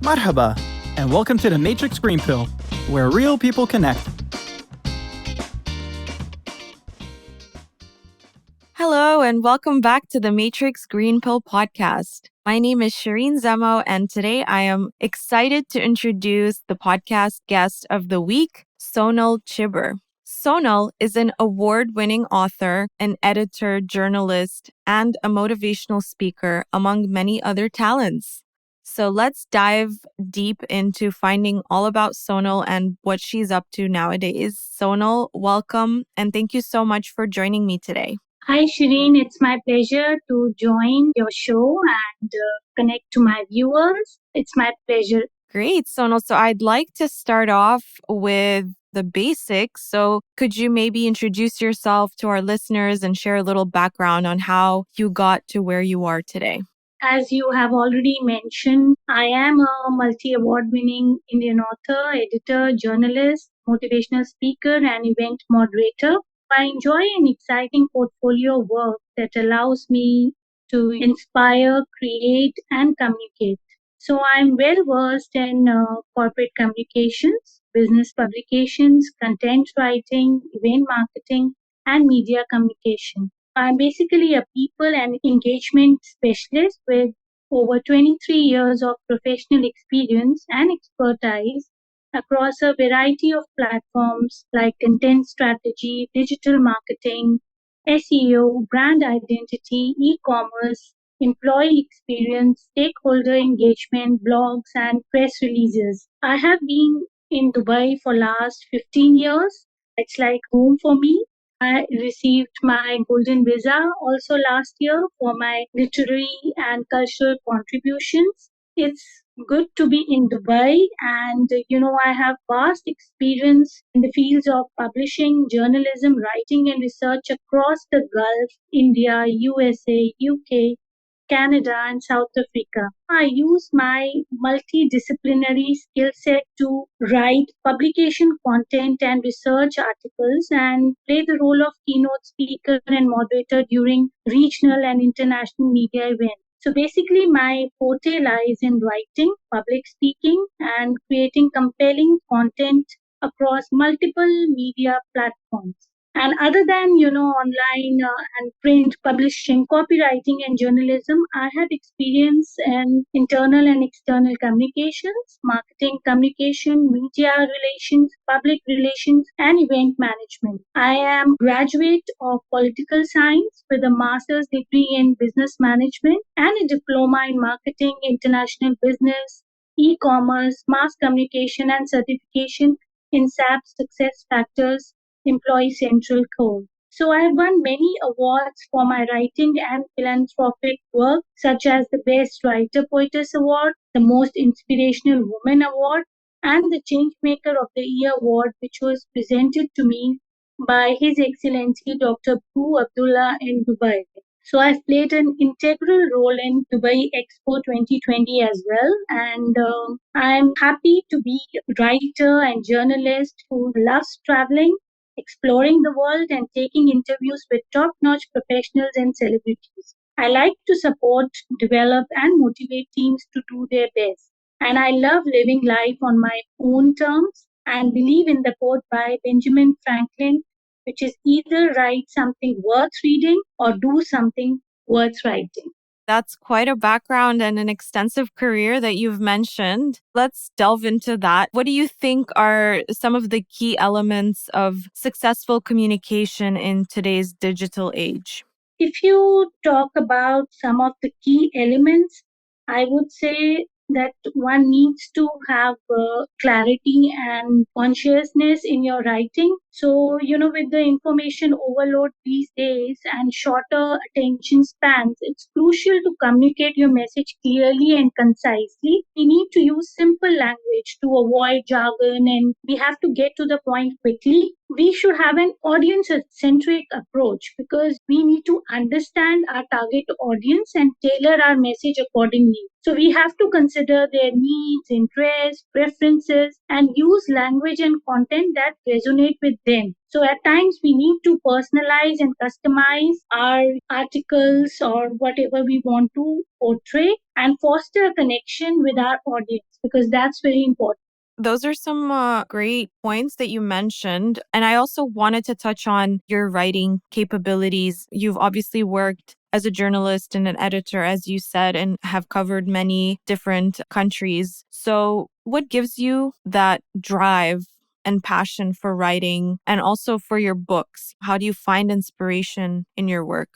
Marhaba, and welcome to the Matrix Green Pill, where real people connect. Hello, and welcome back to the Matrix Green Pill podcast. My name is Shireen Zemo, and today I am excited to introduce the podcast guest of the week, Sonal Chhibber. Sonal is an award-winning author, an editor, journalist, and a motivational speaker, among many other talents. So let's dive deep into finding all about Sonal and what she's up to nowadays. Sonal, welcome, and thank you so much for joining me today. Hi, Shireen. It's my pleasure to join your show and connect to my viewers. It's my pleasure. Great, Sonal. So I'd like to start off with the basics. So could you maybe introduce yourself to our listeners and share a little background on how you got to where you are today? As you have already mentioned, I am a multi-award winning Indian author, editor, journalist, motivational speaker, and event moderator. I enjoy an exciting portfolio of work that allows me to inspire, create, and communicate. So I'm well versed in corporate communications, business publications, content writing, event marketing, and media communication. I'm basically a people and engagement specialist with over 23 years of professional experience and expertise across a variety of platforms like content strategy, digital marketing, SEO, brand identity, e-commerce, employee experience, stakeholder engagement, blogs, and press releases. I have been in Dubai for last 15 years. It's like home for me. I received my golden visa also last year for my literary and cultural contributions. It's good to be in Dubai, and I have vast experience in the fields of publishing, journalism, writing, and research across the Gulf, India, USA, UK, Canada, and South Africa. I use my multidisciplinary skill set to write publication content and research articles and play the role of keynote speaker and moderator during regional and international media events. So basically, my forte lies in writing, public speaking, and creating compelling content across multiple media platforms. And other than, online and print publishing, copywriting and journalism, I have experience in internal and external communications, marketing communication, media relations, public relations, and event management. I am graduate of political science with a master's degree in business management and a diploma in marketing, international business, e-commerce, mass communication, and certification in SAP Success Factors Employee Central Code. So I have won many awards for my writing and philanthropic work, such as the Best Writer Poetess Award, the Most Inspirational Woman Award, and the Changemaker of the Year Award, which was presented to me by His Excellency Dr. Boo Abdullah in Dubai. So I've played an integral role in Dubai Expo 2020 as well, and I'm happy to be a writer and journalist who loves traveling, exploring the world, and taking interviews with top-notch professionals and celebrities. I like to support, develop, and motivate teams to do their best. And I love living life on my own terms and believe in the quote by Benjamin Franklin, which is either write something worth reading or do something worth writing. That's quite a background and an extensive career that you've mentioned. Let's delve into that. What do you think are some of the key elements of successful communication in today's digital age? If you talk about some of the key elements, I would say that one needs to have clarity and consciousness in your writing. So, with the information overload these days and shorter attention spans, it's crucial to communicate your message clearly and concisely. We need to use simple language to avoid jargon, and we have to get to the point quickly. we should have an audience centric approach because we need to understand our target audience and tailor our message accordingly. So we have to consider their needs, interests, preferences, and use language and content that resonate with them. So at times we need to personalize and customize our articles or whatever we want to portray and foster a connection with our audience because that's very important. Those are some great points that you mentioned. And I also wanted to touch on your writing capabilities. You've obviously worked as a journalist and an editor, as you said, and have covered many different countries. So, what gives you that drive and passion for writing and also for your books? How do you find inspiration in your work?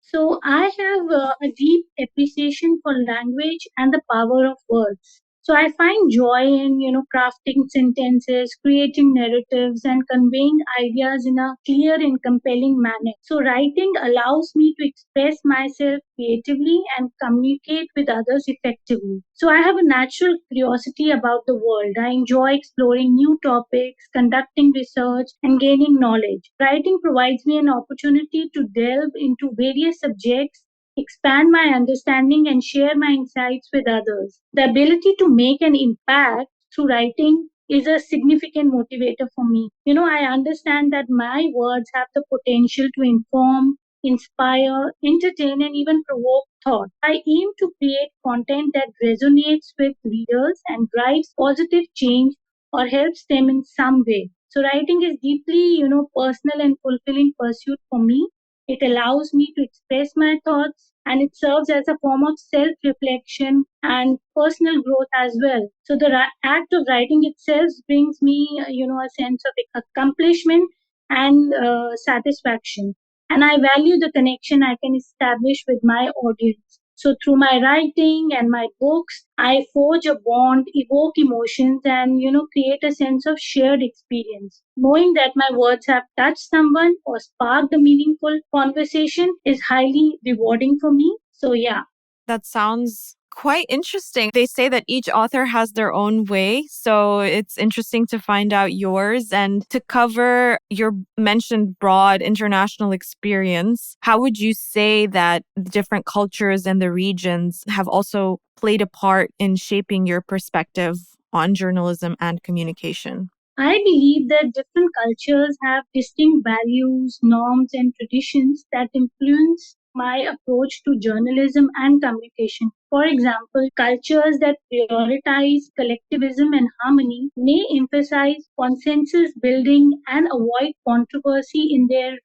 So I have a deep appreciation for language and the power of words. So I find joy in, crafting sentences, creating narratives, and conveying ideas in a clear and compelling manner. So writing allows me to express myself creatively and communicate with others effectively. So I have a natural curiosity about the world. I enjoy exploring new topics, conducting research, and gaining knowledge. Writing provides me an opportunity to delve into various subjects, expand my understanding, and share my insights with others. The ability to make an impact through writing is a significant motivator for me. I understand that my words have the potential to inform, inspire, entertain, and even provoke thought. I aim to create content that resonates with readers and drives positive change or helps them in some way. So writing is deeply, personal and fulfilling pursuit for me. It allows me to express my thoughts and it serves as a form of self reflection and personal growth as well. So the act of writing itself brings me, a sense of accomplishment and satisfaction. And I value the connection I can establish with my audience. So through my writing and my books, I forge a bond, evoke emotions, and create a sense of shared experience. Knowing that my words have touched someone or sparked a meaningful conversation is highly rewarding for me. So yeah. That sounds quite interesting. They say that each author has their own way. So it's interesting to find out yours and to cover your mentioned broad international experience. How would you say that the different cultures and the regions have also played a part in shaping your perspective on journalism and communication? I believe that different cultures have distinct values, norms, and traditions that influence my approach to journalism and communication. For example, cultures that prioritize collectivism and harmony may emphasize consensus building and avoid controversy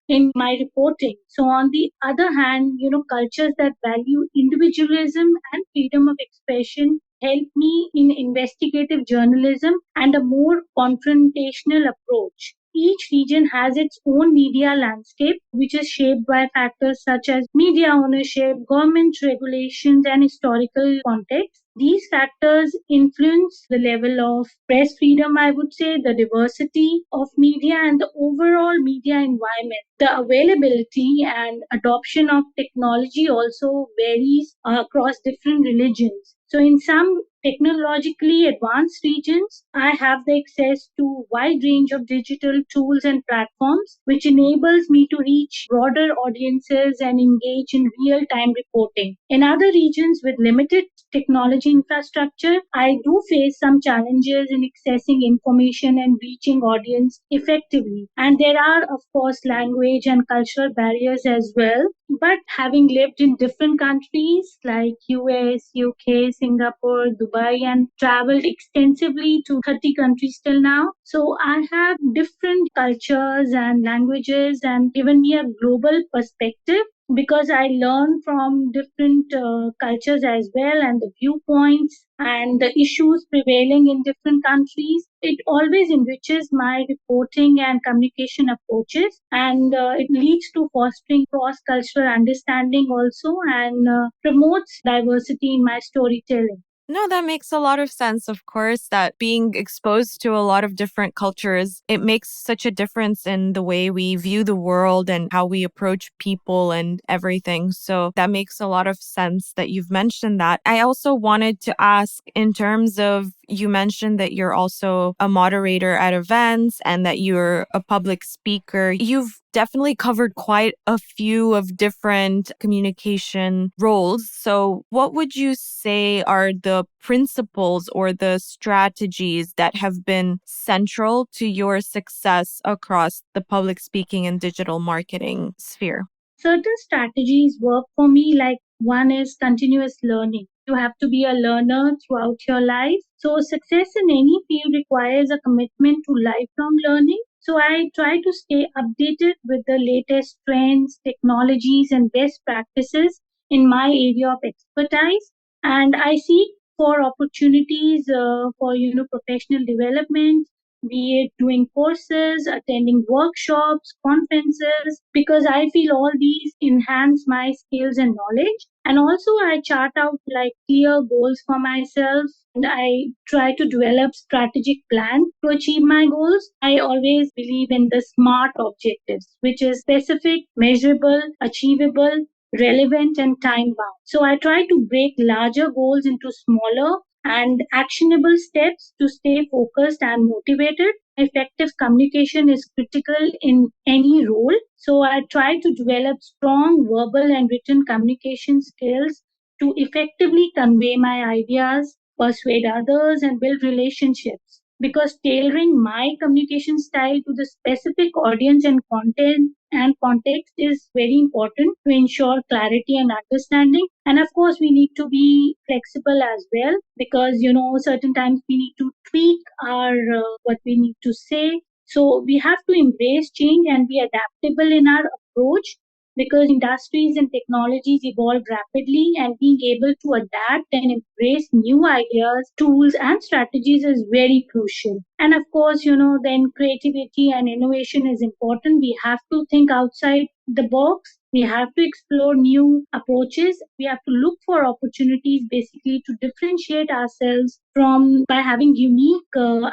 in my reporting. So on the other hand, cultures that value individualism and freedom of expression help me in investigative journalism and a more confrontational approach. Each region has its own media landscape, which is shaped by factors such as media ownership, government regulations, and historical context. These factors influence the level of press freedom, I would say, the diversity of media, and the overall media environment. The availability and adoption of technology also varies across different religions. So, in some technologically advanced regions, I have the access to wide range of digital tools and platforms, which enables me to reach broader audiences and engage in real-time reporting. In other regions with limited technology infrastructure, I do face some challenges in accessing information and reaching audience effectively. And there are, of course, language and cultural barriers as well. But having lived in different countries like US, UK, Singapore, Dubai, and traveled extensively to 30 countries till now, so I have different cultures and languages and given me a global perspective because I learn from different cultures as well and the viewpoints and the issues prevailing in different countries. It always enriches my reporting and communication approaches and it leads to fostering cross cultural understanding also and promotes diversity in my storytelling. No, that makes a lot of sense. Of course, that being exposed to a lot of different cultures, it makes such a difference in the way we view the world and how we approach people and everything. So that makes a lot of sense that you've mentioned that. I also wanted to ask in terms of you mentioned that you're also a moderator at events and that you're a public speaker. You've definitely covered quite a few of different communication roles. So, what would you say are the principles or the strategies that have been central to your success across the public speaking and digital marketing sphere? Certain strategies work for me, like one is continuous learning. You have to be a learner throughout your life. So, success in any field requires a commitment to lifelong learning. So, I try to stay updated with the latest trends, technologies, and best practices in my area of expertise. And I seek for opportunities for professional development, be it doing courses, attending workshops, conferences, because I feel all these enhance my skills and knowledge. And also, I chart out like clear goals for myself, and I try to develop strategic plan to achieve my goals. I always believe in the SMART objectives, which is specific, measurable, achievable, relevant, and time bound. So I try to break larger goals into smaller and actionable steps to stay focused and motivated. Effective communication is critical in any role. So I try to develop strong verbal and written communication skills to effectively convey my ideas, persuade others, and build relationships. Because tailoring my communication style to the specific audience and content and context is very important to ensure clarity and understanding. And of course, we need to be flexible as well, because certain times we need to tweak our what we need to say. So we have to embrace change and be adaptable in our approach, because industries and technologies evolve rapidly, and being able to adapt and embrace new ideas, tools, and strategies is very crucial. And of course, then creativity and innovation is important. We have to think outside the box. We have to explore new approaches. We have to look for opportunities basically to differentiate ourselves from by having unique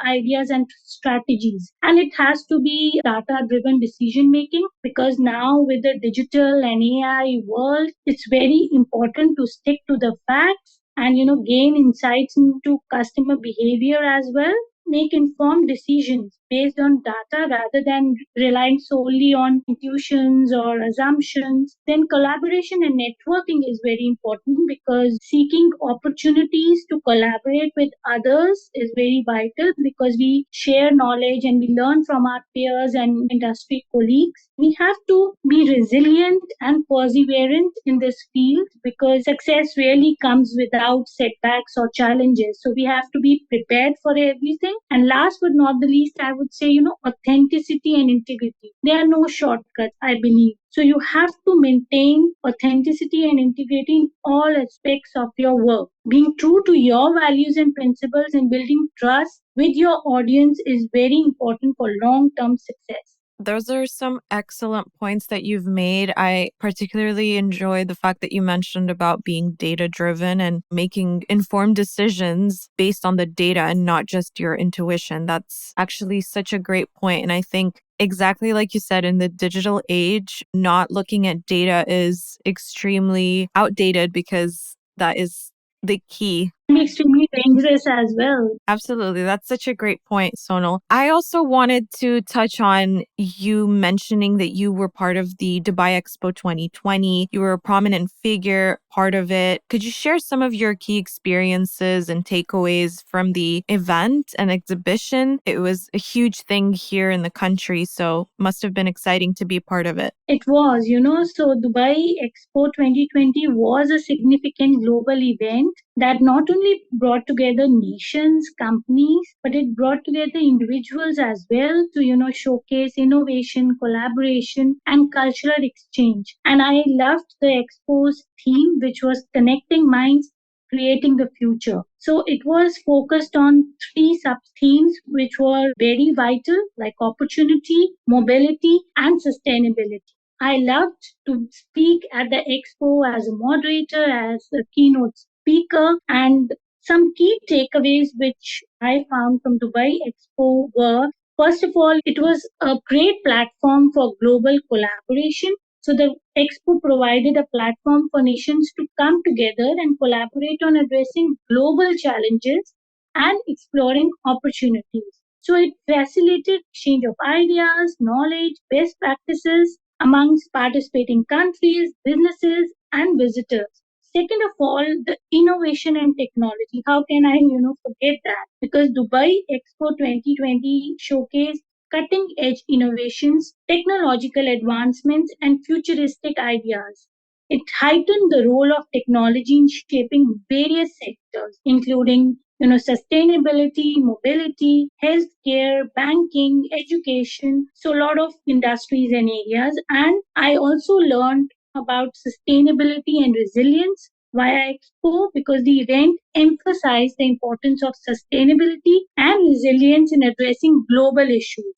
ideas and strategies. And it has to be data driven decision making, because now with the digital and AI world, it's very important to stick to the facts and gain insights into customer behavior as well, make informed decisions based on data rather than relying solely on intuitions or assumptions. Then collaboration and networking is very important, because seeking opportunities to collaborate with others is very vital, because we share knowledge and we learn from our peers and industry colleagues. We have to be resilient and perseverant in this field, because success really comes without setbacks or challenges. So we have to be prepared for everything. And last but not the least, I would say, authenticity and integrity. There are no shortcuts, I believe. So you have to maintain authenticity and integrity in all aspects of your work. Being true to your values and principles and building trust with your audience is very important for long-term success. Those are some excellent points that you've made. I particularly enjoy the fact that you mentioned about being data driven and making informed decisions based on the data and not just your intuition. That's actually such a great point. And I think exactly like you said, in the digital age, not looking at data is extremely outdated, because that is the key. Extremely dangerous as well. Absolutely. That's such a great point, Sonal. I also wanted to touch on you mentioning that you were part of the Dubai Expo 2020. You were a prominent figure, part of it. Could you share some of your key experiences and takeaways from the event and exhibition? It was a huge thing here in the country, so must have been exciting to be part of it. It was, so Dubai Expo 2020 was a significant global event that not only brought together nations, companies, but it brought together individuals as well to, showcase innovation, collaboration, and cultural exchange. And I loved the expo's theme, which was connecting minds, creating the future. So it was focused on three sub themes which were very vital, like opportunity, mobility, and sustainability. I loved to speak at the expo as a moderator, as a keynote speaker, and Some key takeaways which I found from Dubai Expo were, first of all, it was a great platform for global collaboration. So the Expo provided a platform for nations to come together and collaborate on addressing global challenges and exploring opportunities. So it facilitated exchange of ideas, knowledge, best practices amongst participating countries, businesses, and visitors. Second of all, the innovation and technology. How can I, forget that? Because Dubai Expo 2020 showcased cutting edge innovations, technological advancements, and futuristic ideas. It heightened the role of technology in shaping various sectors, including sustainability, mobility, healthcare, banking, education. So a lot of industries and areas. And I also learned about sustainability and resilience via Expo because the event emphasized the importance of sustainability and resilience in addressing global issues.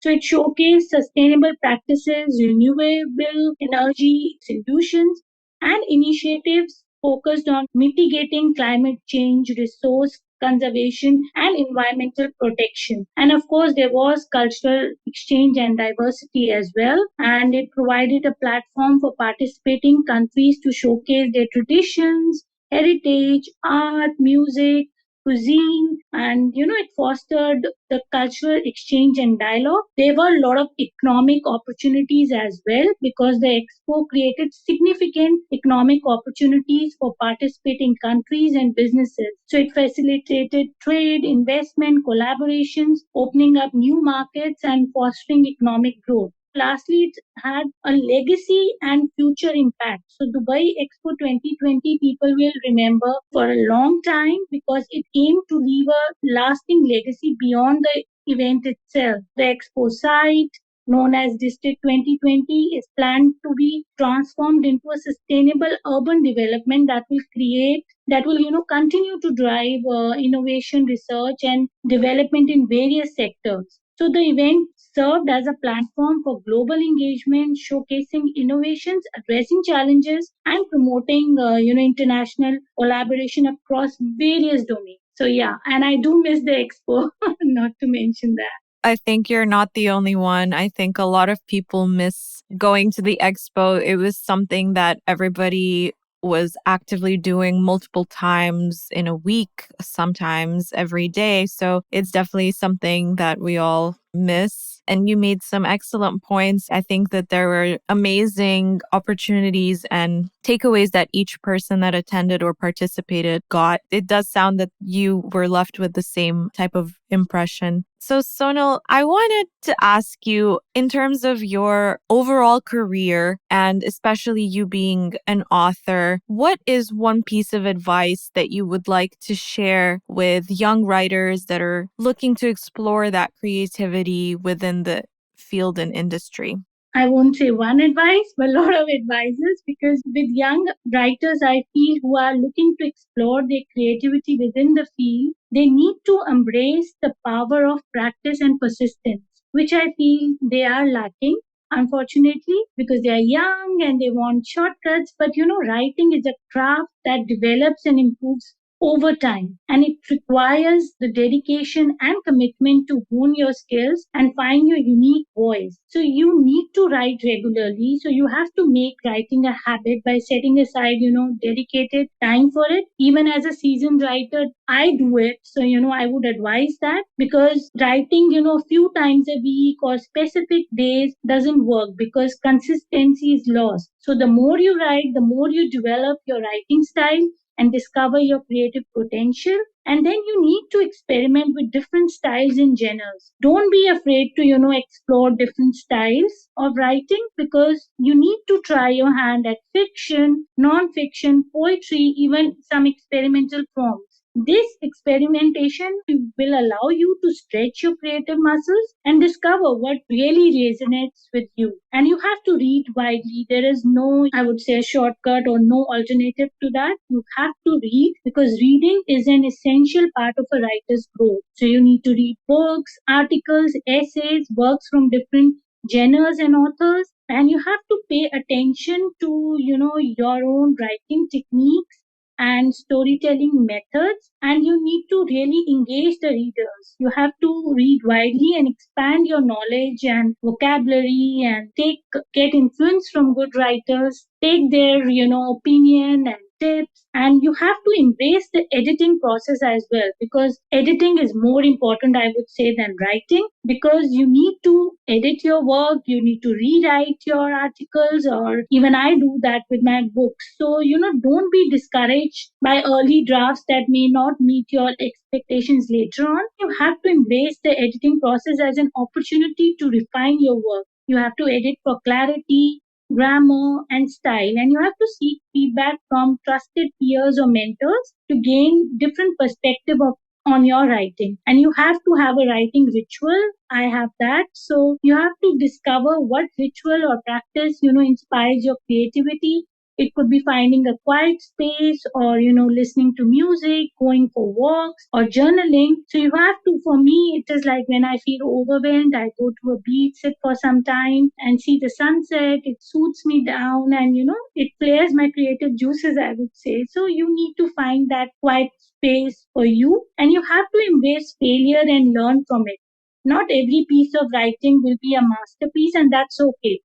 So it showcased sustainable practices, renewable energy solutions, and initiatives focused on mitigating climate change, resource conservation, and environmental protection. And of course, there was cultural exchange and diversity as well. And it provided a platform for participating countries to showcase their traditions, heritage, art, music, cuisine, and it fostered the cultural exchange and dialogue. There were a lot of economic opportunities as well because the expo created significant economic opportunities for participating countries and businesses. So it facilitated trade, investment, collaborations, opening up new markets and fostering economic growth. Lastly, it had a legacy and future impact. So Dubai Expo 2020 people will remember for a long time because it aimed to leave a lasting legacy beyond the event itself. The expo site, known as District 2020, is planned to be transformed into a sustainable urban development that will continue to drive innovation, research, and development in various sectors. So the event served as a platform for global engagement, showcasing innovations, addressing challenges, and promoting international collaboration across various domains. So yeah, and I do miss the expo, not to mention that. I think you're not the only one. I think a lot of people miss going to the expo. It was something that everybody was actively doing multiple times in a week, sometimes every day. So it's definitely something that we all miss. And you made some excellent points. I think that there were amazing opportunities and takeaways that each person that attended or participated got. It does sound that you were left with the same type of impression. So, Sonal, I wanted to ask you in terms of your overall career and especially you being an author, what is one piece of advice that you would like to share with young writers that are looking to explore that creativity within the field and industry? I won't say one advice, but a lot of advices because with young writers, I feel who are looking to explore their creativity within the field, they need to embrace the power of practice and persistence, which I feel they are lacking. Unfortunately, because they are young and they want shortcuts, but writing is a craft that develops and improves over time, and it requires the dedication and commitment to hone your skills and find your unique voice. So you need to write regularly. So you have to make writing a habit by setting aside dedicated time for it. Even as a seasoned writer, I do it. So I would advise that because writing a few times a week or specific days doesn't work because consistency is lost. So the more you write, the more you develop your writing style and discover your creative potential. And then you need to experiment with different styles and genres. Don't be afraid to explore different styles of writing because you need to try your hand at fiction, non-fiction, poetry, even some experimental forms. This experimentation will allow you to stretch your creative muscles and discover what really resonates with you. And you have to read widely. There is no, I would say, shortcut or no alternative to that. You have to read because reading is an essential part of a writer's growth. So you need to read books, articles, essays, works from different genres and authors, and you have to pay attention to your own writing techniques and storytelling methods, and you need to really engage the readers. You have to read widely and expand your knowledge and vocabulary, and get influence from good writers, take their opinion and tips. And you have to embrace the editing process as well, because editing is more important, I would say, than writing, because you need to edit your work, you need to rewrite your articles, or even I do that with my books. So don't be discouraged by early drafts that may not meet your expectations later on. You have to embrace the editing process as an opportunity to refine your work. You have to edit for clarity, grammar, and style. And you have to seek feedback from trusted peers or mentors to gain different perspective on your writing. And you have to have a writing ritual. I have that. So you have to discover what ritual or practice inspires your creativity. It could be finding a quiet space, or listening to music, going for walks, or journaling. So you have to, for me, it is like when I feel overwhelmed, I go to a beach, sit for some time and see the sunset. It suits me down, and it clears my creative juices, I would say. So you need to find that quiet space for you, and you have to embrace failure and learn from it. Not every piece of writing will be a masterpiece, and that's okay.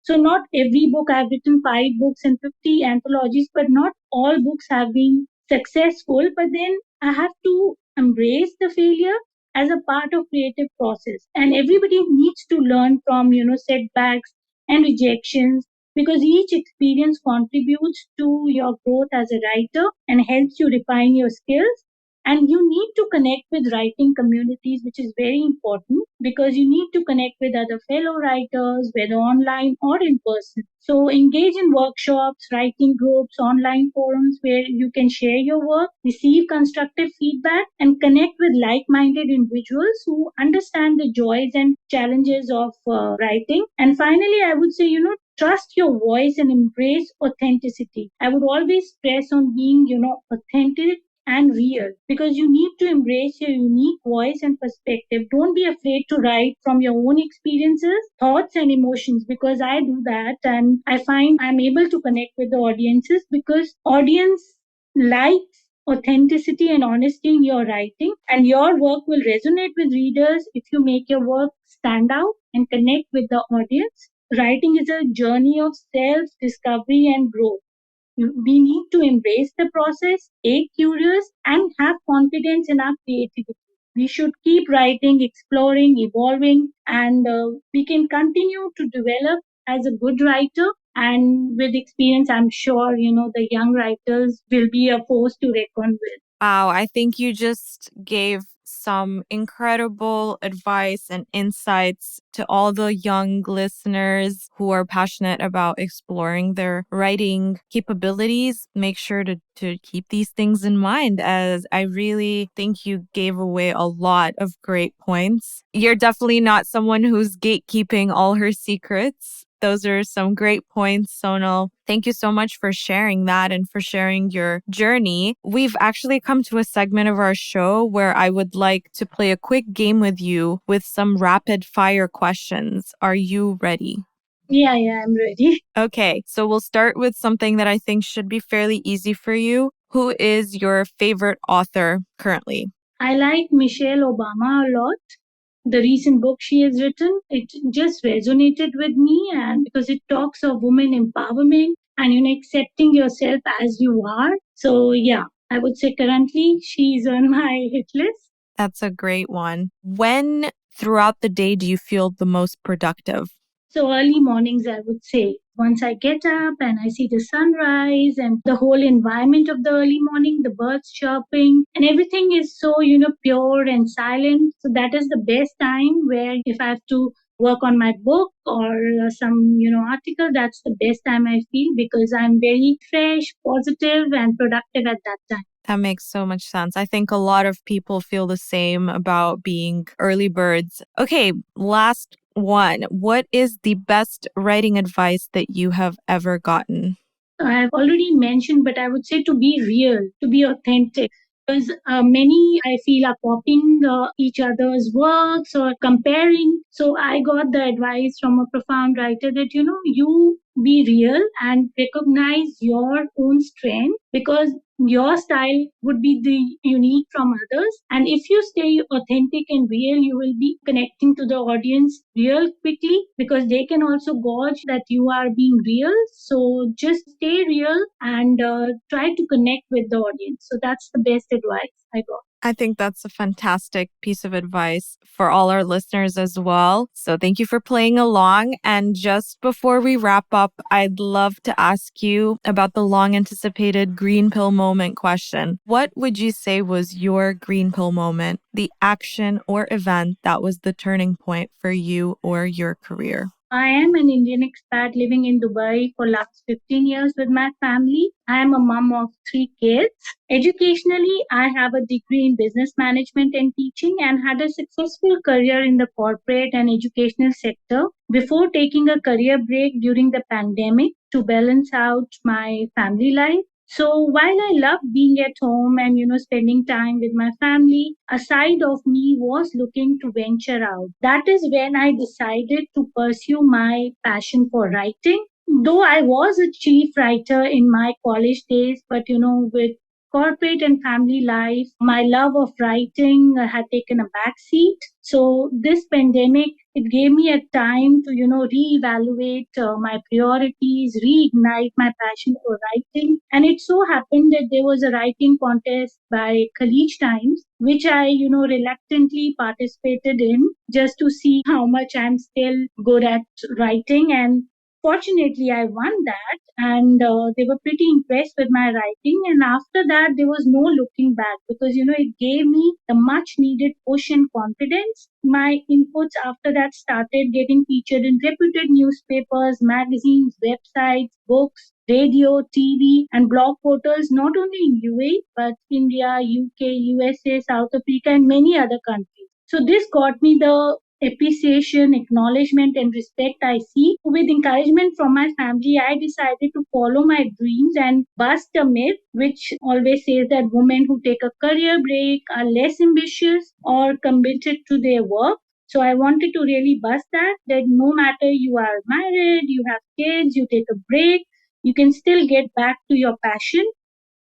So not every book, I've written 5 books and 50 anthologies, but not all books have been successful. But then I have to embrace the failure as a part of creative process. And everybody needs to learn from, setbacks and rejections, because each experience contributes to your growth as a writer and helps you refine your skills. And you need to connect with writing communities, which is very important, because you need to connect with other fellow writers, whether online or in person. So engage in workshops, writing groups, online forums where you can share your work, receive constructive feedback, and connect with like-minded individuals who understand the joys and challenges of writing. And finally, I would say, trust your voice and embrace authenticity. I would always stress on being, authentic and real, because you need to embrace your unique voice and perspective. Don't be afraid to write from your own experiences, thoughts, and emotions, because I do that, and I find I'm able to connect with the audiences, because audience likes authenticity and honesty in your writing, and your work will resonate with readers if you make your work stand out and connect with the audience. Writing is a journey of self discovery and growth. We need to embrace the process, stay curious, and have confidence in our creativity. We should keep writing, exploring, evolving, and we can continue to develop as a good writer. And with experience, I'm sure, the young writers will be a force to reckon with. Wow, I think you just gave some incredible advice and insights to all the young listeners who are passionate about exploring their writing capabilities. Make sure to keep these things in mind, as I really think you gave away a lot of great points. You're definitely not someone who's gatekeeping all her secrets. Those are some great points, Sonal. Thank you so much for sharing that and for sharing your journey. We've actually come to a segment of our show where I would like to play a quick game with you with some rapid fire questions. Are you ready? Yeah, I'm ready. Okay, so we'll start with something that I think should be fairly easy for you. Who is your favorite author currently? I like Michelle Obama a lot. The recent book she has written, it just resonated with me, and because it talks of women empowerment and accepting yourself as you are. So yeah, I would say currently she's on my hit list. That's a great one. When throughout the day do you feel the most productive? So early mornings, I would say. Once I get up and I see the sunrise and the whole environment of the early morning, the birds chirping, and everything is so, pure and silent. So that is the best time where if I have to work on my book or some, article, that's the best time I feel, because I'm very fresh, positive, and productive at that time. That makes so much sense. I think a lot of people feel the same about being early birds. Okay, last one. What is the best writing advice that you have ever gotten? I have already mentioned, but I would say to be real, to be authentic. Because many I feel are copying each other's works or comparing. So I got the advice from a profound writer that you be real and recognize your own strength, because your style would be the unique from others. And if you stay authentic and real, you will be connecting to the audience real quickly, because they can also gauge that you are being real. So just stay real and try to connect with the audience. So that's the best advice I got. I think that's a fantastic piece of advice for all our listeners as well. So thank you for playing along. And just before we wrap up, I'd love to ask you about the long anticipated green pill moment question. What would you say was your green pill moment, the action or event that was the turning point for you or your career? I am an Indian expat living in Dubai for last 15 years with my family. I am a mom of 3 kids. Educationally, I have a degree in business management and teaching and had a successful career in the corporate and educational sector before taking a career break during the pandemic to balance out my family life. So while I love being at home and spending time with my family, a side of me was looking to venture out. That is when I decided to pursue my passion for writing. Though I was a chief writer in my college days, but with corporate and family life, my love of writing had taken a back seat. So this pandemic, it gave me a time to reevaluate my priorities, reignite my passion for writing. And it so happened that there was a writing contest by College Times, which I reluctantly participated in just to see how much I'm still good at writing. And fortunately, I won that, and they were pretty impressed with my writing. And after that, there was no looking back, because it gave me the much needed push and confidence. My inputs after that started getting featured in reputed newspapers, magazines, websites, books, radio, TV, and blog portals, not only in UAE but India, UK, USA, South Africa, and many other countries. So this got me the appreciation, acknowledgement, and respect I seek. With encouragement from my family, I decided to follow my dreams and bust a myth which always says that women who take a career break are less ambitious or committed to their work. So I wanted to really bust that no matter you are married, you have kids, you take a break, you can still get back to your passion.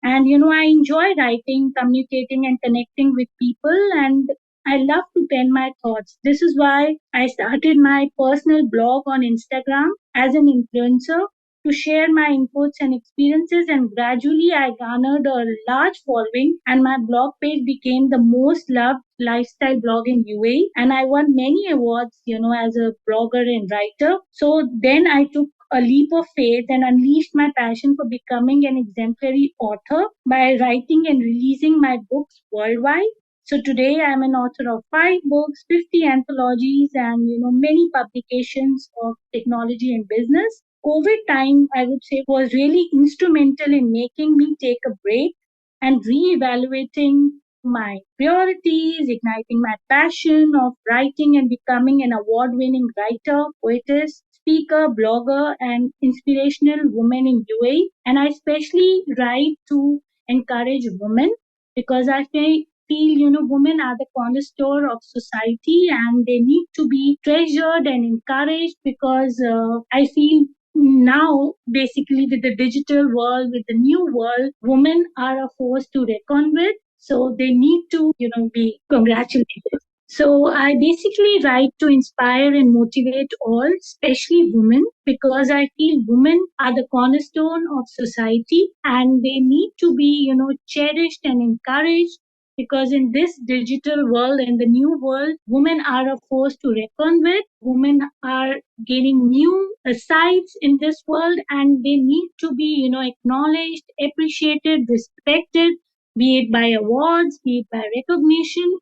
And I enjoy writing, communicating, and connecting with people, and I love to pen my thoughts. This is why I started my personal blog on Instagram as an influencer to share my inputs and experiences. And gradually, I garnered a large following, and my blog page became the most loved lifestyle blog in UAE. And I won many awards, as a blogger and writer. So then I took a leap of faith and unleashed my passion for becoming an exemplary author by writing and releasing my books worldwide. So today I am an author of 5 books, 50 anthologies, and many publications of technology and business. COVID time, I would say, was really instrumental in making me take a break and reevaluating my priorities, igniting my passion of writing and becoming an award winning writer, poetess, speaker, blogger, and inspirational woman in UAE. And I especially write to encourage women, because I feel women are the cornerstone of society and they need to be treasured and encouraged, because I feel now basically with the digital world, with the new world, women are a force to reckon with, so they need to be congratulated. So I basically write to inspire and motivate all, especially women, because I feel women are the cornerstone of society and they need to be, cherished and encouraged, because in this digital world and the new world, women are a force to reckon with. Women are gaining new sides in this world, and they need to be, acknowledged, appreciated, respected, be it by awards, be it by recognition.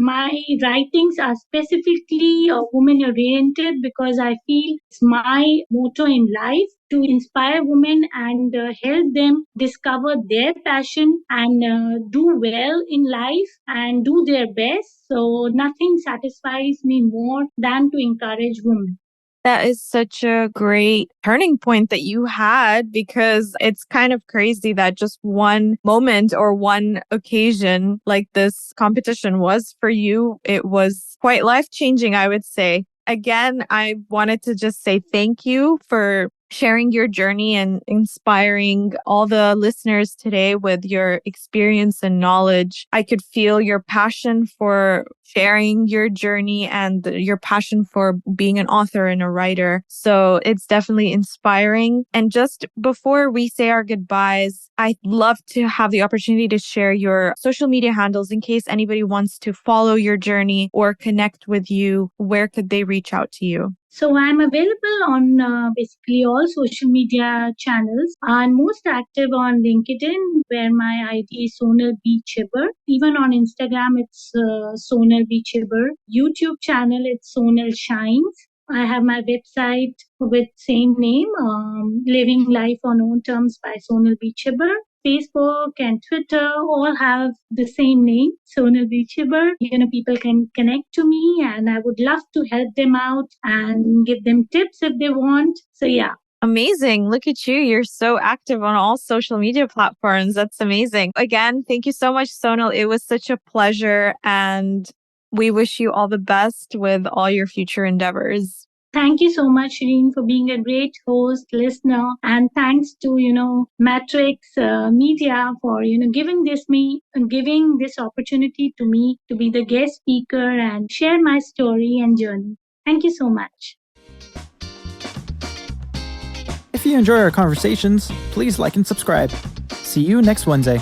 My writings are specifically women oriented, because I feel it's my motto in life to inspire women and help them discover their passion and do well in life and do their best. So nothing satisfies me more than to encourage women. That is such a great turning point that you had, because it's kind of crazy that just one moment or one occasion like this competition was for you. It was quite life changing, I would say. Again, I wanted to just say thank you for sharing your journey and inspiring all the listeners today with your experience and knowledge. I could feel your passion for sharing your journey and your passion for being an author and a writer. So it's definitely inspiring. And just before we say our goodbyes, I'd love to have the opportunity to share your social media handles in case anybody wants to follow your journey or connect with you. Where could they reach out to you? So I'm available on basically all social media channels. I'm most active on LinkedIn, where my ID is Sonal B. Chhibber. Even on Instagram, it's Sonal B. Chhibber. YouTube channel, it's Sonal Shines. I have my website with same name, Living Life on Own Terms by Sonal B. Chhibber. Facebook and Twitter all have the same name, Sonal B. Chhibber. People can connect to me and I would love to help them out and give them tips if they want. So yeah. Amazing. Look at you. You're so active on all social media platforms. That's amazing. Again, thank you so much, Sonal. It was such a pleasure and we wish you all the best with all your future endeavors. Thank you so much, Shireen, for being a great host, listener, and thanks to Matrix Media for giving this opportunity to me to be the guest speaker and share my story and journey. Thank you so much. If you enjoy our conversations, please like and subscribe. See you next Wednesday.